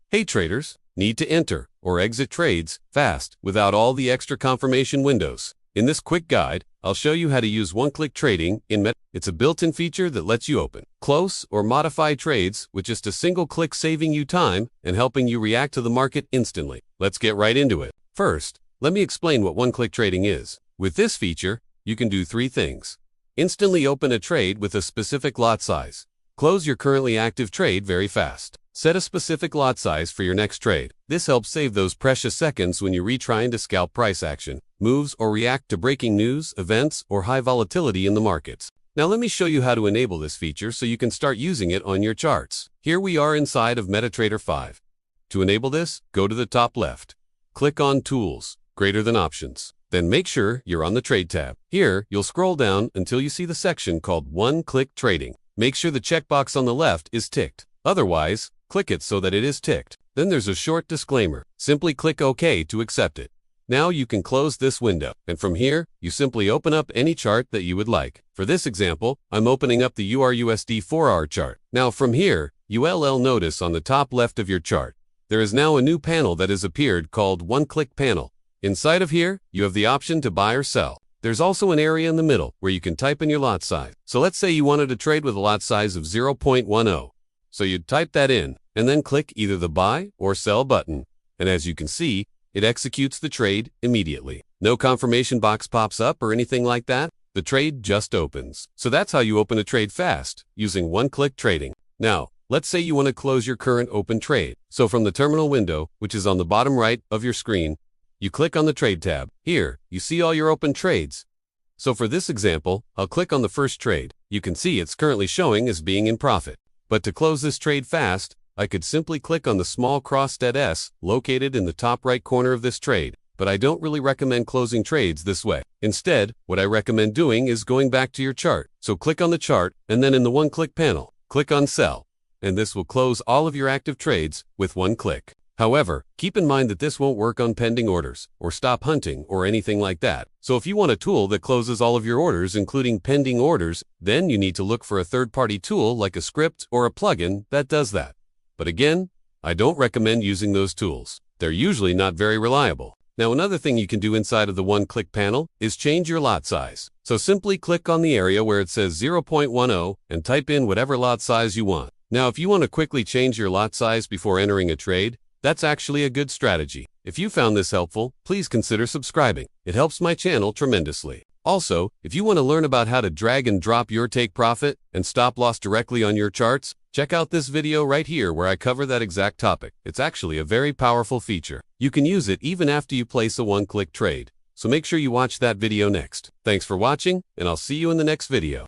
Hey traders, need to enter or exit trades fast without all the extra confirmation windows. In this quick guide, I'll show you how to use one-click trading in MetaTrader. It's a built-in feature that lets you open, close, or modify trades with just a single click, saving you time and helping you react to the market instantly. Let's get right into it. First, let me explain what one-click trading is. With this feature, you can do three things. Instantly open a trade with a specific lot size. Close your currently active trade very fast. Set a specific lot size for your next trade. This helps save those precious seconds when you're retrying to scalp price action, moves, or react to breaking news, events, or high volatility in the markets. Now let me show you how to enable this feature so you can start using it on your charts. Here we are inside of MetaTrader 5. To enable this, go to the top left. Click on Tools, Greater Than Options. Then make sure you're on the Trade tab. Here, you'll scroll down until you see the section called One-Click Trading. Make sure the checkbox on the left is ticked. Otherwise, click it so that it is ticked. Then there's a short disclaimer. Simply click OK to accept it. Now you can close this window, and from here, you simply open up any chart that you would like. For this example, I'm opening up the USD 4-hour chart. Now from here, you'll notice on the top left of your chart, there is now a new panel that has appeared called One-Click Panel. Inside of here, you have the option to buy or sell. There's also an area in the middle where you can type in your lot size. So let's say you wanted to trade with a lot size of 0.10. So you'd type that in, and then click either the buy or sell button. And as you can see, it executes the trade immediately. No confirmation box pops up or anything like that. The trade just opens. So that's how you open a trade fast, using one-click trading. Now, let's say you want to close your current open trade. So from the terminal window, which is on the bottom right of your screen, you click on the Trade tab. Here, you see all your open trades. So for this example, I'll click on the first trade. You can see it's currently showing as being in profit. But to close this trade fast, I could simply click on the small crossed S located in the top right corner of this trade. But I don't really recommend closing trades this way. Instead, what I recommend doing is going back to your chart. So click on the chart, and then in the one-click panel, click on Sell. And this will close all of your active trades with one click. However, keep in mind that this won't work on pending orders, or stop hunting, or anything like that. So if you want a tool that closes all of your orders, including pending orders, then you need to look for a third-party tool like a script or a plugin that does that. But again, I don't recommend using those tools. They're usually not very reliable. Now another thing you can do inside of the one-click panel is change your lot size. So simply click on the area where it says 0.10 and type in whatever lot size you want. Now if you want to quickly change your lot size before entering a trade, that's actually a good strategy. If you found this helpful, please consider subscribing. It helps my channel tremendously. Also, if you want to learn about how to drag and drop your take profit and stop loss directly on your charts, check out this video right here where I cover that exact topic. It's actually a very powerful feature. You can use it even after you place a one-click trade. So make sure you watch that video next. Thanks for watching, and I'll see you in the next video.